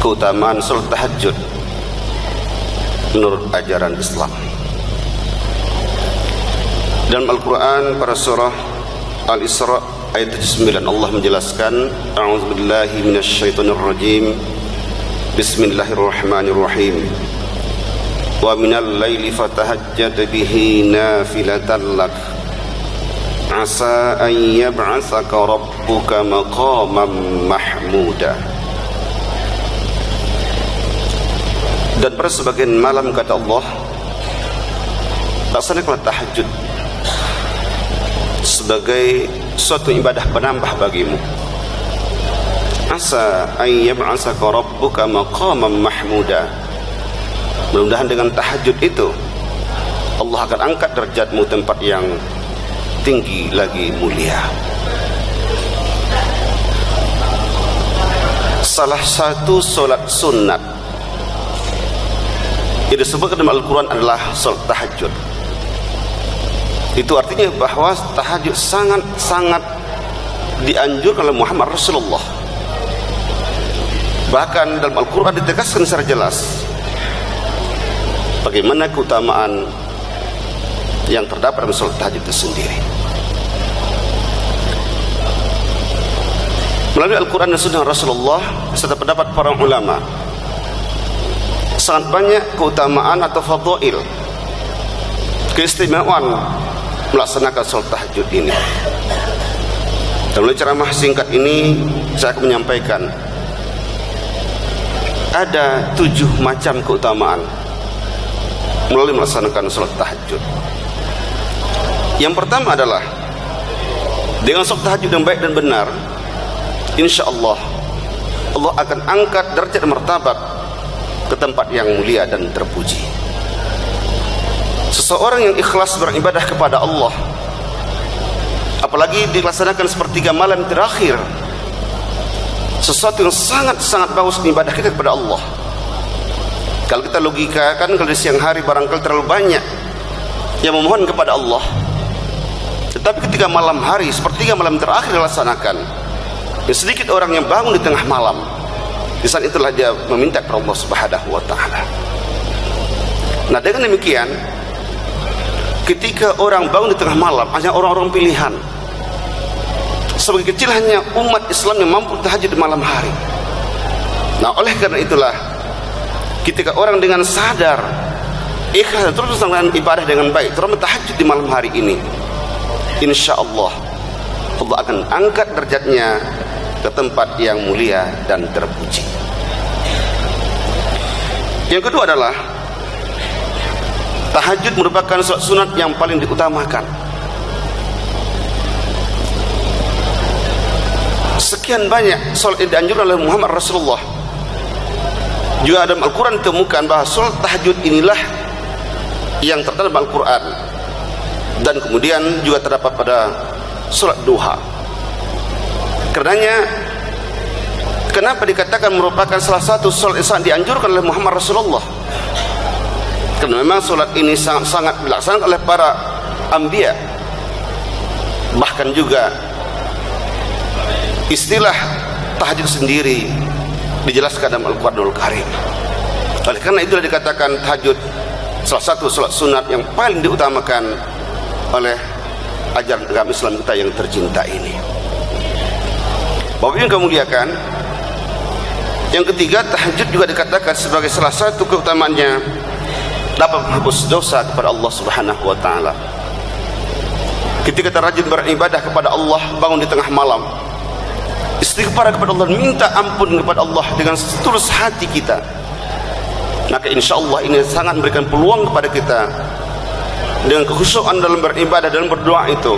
keutamaan salat tahajud menurut ajaran Islam. Dalam Al-Quran pada surah Al-Isra ayat 79 Allah menjelaskan, a'udzubillahi minasyaitonirrajim, bismillahirrahmanirrahim, wa minal laili fatahajjad bihi nafilatan lak asa an yab'atsaka rabbuka maqaman mahmuda. Dan pada sebagian malam kata Allah, laksanakanlah tahajud sebagai suatu ibadah penambah bagimu. Asa an yab'atsaka rabbuka maqaman mahmuda. Mudah-mudahan dengan tahajud itu Allah akan angkat derajatmu tempat yang tinggi lagi mulia. Salah satu solat sunat yang disebutkan dalam Al-Quran adalah solat tahajud. Itu artinya bahwa tahajud sangat-sangat dianjurkan oleh Muhammad Rasulullah. Bahkan dalam Al-Quran ditegaskan secara jelas bagaimana keutamaan yang terdapat dalam salat tahajud itu sendiri. Melalui Al-Quran dan Sunnah Rasulullah serta pendapat para ulama, sangat banyak keutamaan atau fadail, keistimewaan melaksanakan salat tahajud ini. Dalam ceramah singkat ini saya akan menyampaikan ada 7 macam keutamaan melalui melaksanakan salat tahajud. Yang pertama adalah dengan salat tahajud yang baik dan benar, insya Allah Allah akan angkat derajat dan martabat ke tempat yang mulia dan terpuji. Seseorang yang ikhlas beribadah kepada Allah, apalagi dilaksanakan sepertiga malam terakhir, sesuatu yang sangat-sangat bagus ibadah kita kepada Allah. Kalau kita logikakan, kalau di siang hari barangkali terlalu banyak yang memohon kepada Allah, tetapi ketika malam hari sepertiga malam terakhir dilaksanakan, ya sedikit orang yang bangun di tengah malam, di saat itulah dia meminta kepada Allah Subhanahu wa taala. Nah, dengan demikian ketika orang bangun di tengah malam, hanya orang-orang pilihan. Sebagai kecil hanya umat Islam yang mampu tahajud di malam hari. Nah, oleh karena itulah ketika orang dengan sadar ikhlas terus melaksanakan ibadah dengan baik, terus tahajud di malam hari ini, insya Allah Allah akan angkat derajatnya ke tempat yang mulia dan terpuji. Yang kedua adalah tahajud merupakan salat sunat yang paling diutamakan. Sekian banyak salat yang dianjurkan oleh Muhammad Rasulullah. Juga dalam Al-Quran ditemukan bahwa salat tahajud inilah yang terdapat dalam Al-Quran, dan kemudian juga terdapat pada salat duha. Karenanya kenapa dikatakan merupakan salah satu salat yang dianjurkan oleh Muhammad Rasulullah? Karena memang salat ini sangat-sangat dilaksanakan oleh para anbiya. Bahkan juga istilah tahajud sendiri dijelaskan dalam Al-Quranul Karim. Oleh karena itulah dikatakan tahajud salah satu salat sunat yang paling diutamakan oleh ajaran agama Islam kita yang tercinta ini. Bapak Ibu yang kami muliakan, yang ketiga, tahajud juga dikatakan sebagai salah satu keutamaannya dapat menghapus dosa kepada Allah Subhanahu wa taala. Ketika kita rajin beribadah kepada Allah, bangun di tengah malam, istighfar kepada Allah, minta ampun kepada Allah dengan setulus hati kita, maka insya Allah ini sangat memberikan peluang kepada kita. Dengan kekhusyukan dalam beribadah dan berdoa itu,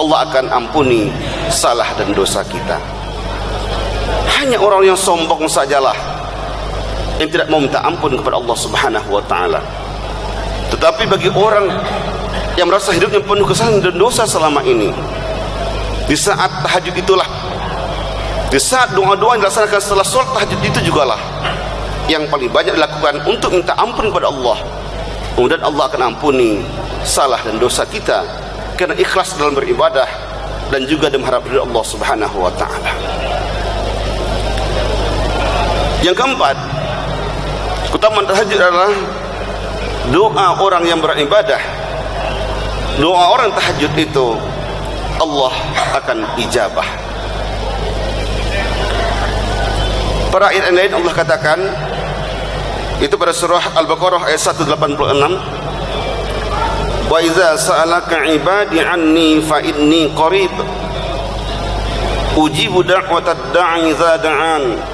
Allah akan ampuni salah dan dosa kita. Hanya orang yang sombong sajalah yang tidak mau minta ampun kepada Allah Subhanahu wa taala. Tetapi bagi orang yang merasa hidupnya penuh kesalahan dan dosa selama ini, di saat tahajud itulah, di saat doa-doa yang dilaksanakan setelah sholat tahajud itu jugalah yang paling banyak dilakukan untuk minta ampun kepada Allah. Kemudian Allah akan ampuni salah dan dosa kita karena ikhlas dalam beribadah dan juga mengharap dari Allah Subhanahu wa taala. Yang keempat, keutamaan tahajud adalah doa orang yang beribadah. Doa orang tahajud itu Allah akan ijabah. Pada ayat yang lain Allah katakan, itu pada surah Al-Baqarah ayat 186, wa idza sa'alaka ibadi anni fa inni qarib ujibu da'watad da'i idza da'an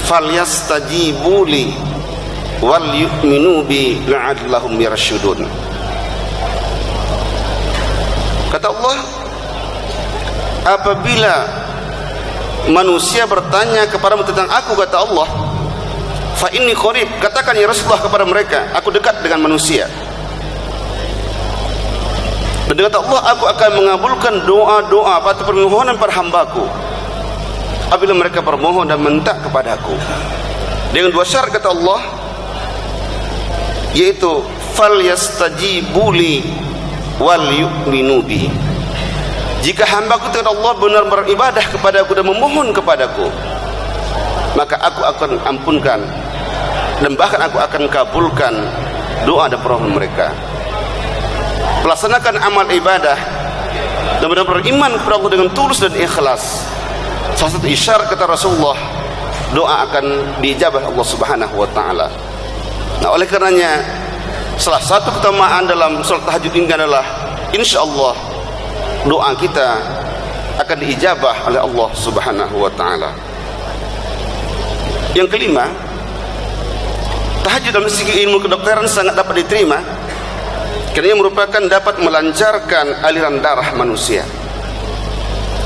falyastajibu li wal yu'minu bi la'allahum yarshudun. Kata Allah, apabila manusia bertanya kepadamu tentang aku, kata Allah, fa inni qarib, katakan ya Rasulullah kepada mereka, aku dekat dengan manusia. Dan kata Allah, aku akan mengabulkan doa-doa atau permohonan para hambaku apabila mereka bermohon dan minta kepadaku. Dengan dua syarat kata Allah, yaitu fal yastajibuli wal yu'minu bi. Jika hambaku kata Allah benar beribadah kepadaku dan memohon kepadaku, maka aku akan ampunkan dan bahkan aku akan kabulkan doa dan permohonan mereka. Melaksanakan amal ibadah dan benar-benar beriman kepada Allah dengan tulus dan ikhlas, salah satu isyarat kata Rasulullah, doa akan diijabah Allah Subhanahu wa taala. Nah, oleh karenanya salah satu keutamaan dalam salat tahajud ini adalah insyaallah doa kita akan diijabah oleh Allah Subhanahu wa taala. Yang kelima, tahajud dalam segi ilmu kedokteran sangat dapat diterima karena ia merupakan dapat melancarkan aliran darah manusia,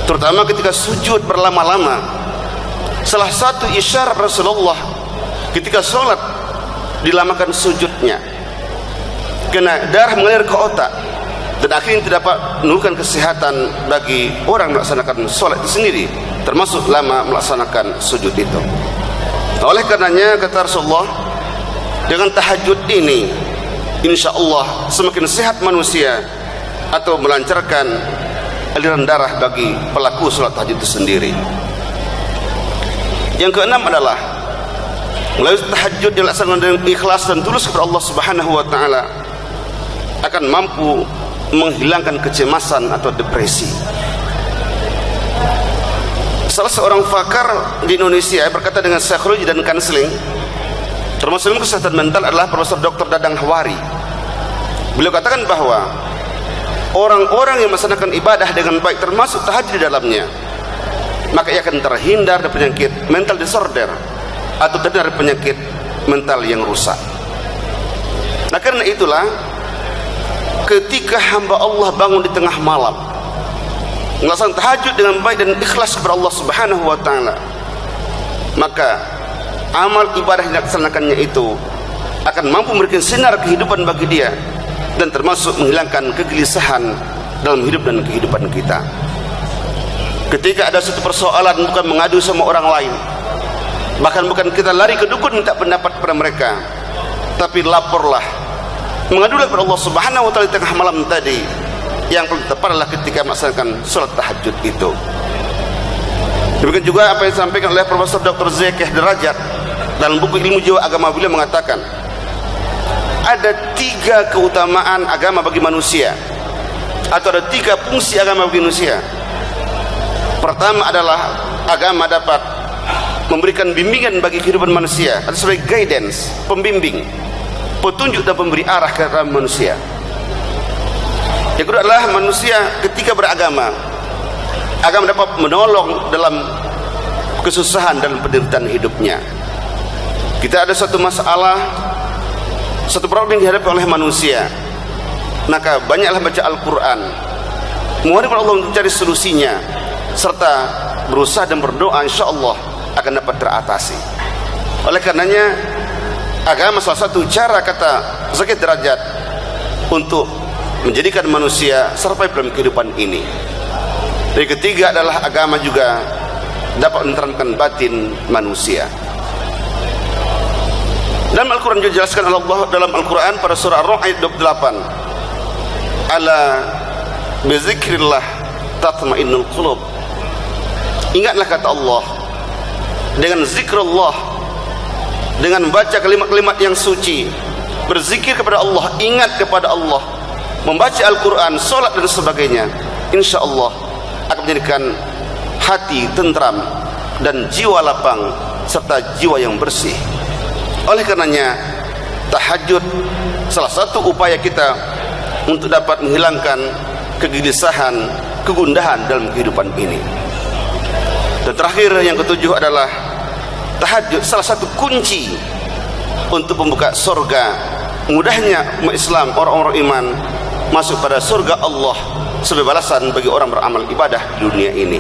terutama ketika sujud berlama-lama. Salah satu isyarat Rasulullah ketika sholat dilamakan sujudnya, karena darah mengalir ke otak dan akhirnya tidak dapat menunjukkan kesehatan bagi orang melaksanakan sholat itu sendiri, termasuk lama melaksanakan sujud itu. Oleh karenanya kata Rasulullah, dengan tahajud ini insyaallah semakin sehat manusia atau melancarkan aliran darah bagi pelaku salat tahajud itu sendiri. Yang keenam adalah melalui tahajud dilaksanakan dengan ikhlas dan tulus kepada Allah Subhanahu wa taala akan mampu menghilangkan kecemasan atau depresi. Salah seorang pakar di Indonesia berkata dengan psikologi dan kanseling, termasuk ilmu kesehatan mental, adalah Profesor Dr. Dadang Hawari. Beliau katakan bahwa orang-orang yang melaksanakan ibadah dengan baik, termasuk tahajud di dalamnya, maka ia akan terhindar dari penyakit mental disorder atau terhindar dari penyakit mental yang rusak. Nah, karena itulah ketika hamba Allah bangun di tengah malam melaksanakan tahajud dengan baik dan ikhlas kepada Allah Subhanahu wa taala, maka amal ibadah yang dilaksanakannya itu akan mampu memberikan sinar kehidupan bagi dia dan termasuk menghilangkan kegelisahan dalam hidup dan kehidupan kita. Ketika ada satu persoalan, bukan mengadu sama orang lain, bahkan bukan kita lari ke dukun minta pendapat kepada mereka, tapi laporlah, mengadulah kepada Allah Subhanahu wa taala di tengah malam tadi. Yang paling tepat adalah ketika melaksanakan salat tahajud itu. Demikian juga apa yang disampaikan oleh Profesor Dr. Zekeh Derajat dalam buku Ilmu Jiwa Agama. Beliau mengatakan ada 3 keutamaan agama bagi manusia, atau ada 3 fungsi agama bagi manusia. Pertama adalah agama dapat memberikan bimbingan bagi kehidupan manusia, atau sebagai guidance, pembimbing, petunjuk dan pemberi arah ke dalam manusia. Yang kedua adalah manusia ketika beragama, agama dapat menolong dalam kesusahan dan penderitaan hidupnya. Kita ada satu masalah, satu problem yang dihadapi oleh manusia, maka banyaklah baca Al-Quran, mohon kepada Allah untuk mencari solusinya, serta berusaha dan berdoa, insyaallah akan dapat teratasi. Oleh karenanya agama salah satu cara, kata Zakir Derajat, untuk menjadikan manusia survive dalam kehidupan ini. Dan ketiga adalah agama juga dapat meneramkan batin manusia. Dalam Al-Quran juga dijelaskan oleh Allah dalam Al-Quran pada surah Ar-Rum ayat 28, ala bizikrillah tatma'innul qulub. Ingatlah kata Allah, dengan zikrullah dengan membaca kalimat-kalimat yang suci, berzikir kepada Allah, ingat kepada Allah, membaca Al-Quran, solat dan sebagainya, insya Allah akan menjadikan hati tentram dan jiwa lapang serta jiwa yang bersih. Oleh karenanya tahajud salah satu upaya kita untuk dapat menghilangkan kegelisahan, kegundahan dalam kehidupan ini. Dan terakhir, yang ketujuh adalah tahajud salah satu kunci untuk membuka surga, mudahnya umat Islam, orang-orang iman masuk pada surga Allah sebagai balasan bagi orang beramal ibadah di dunia ini.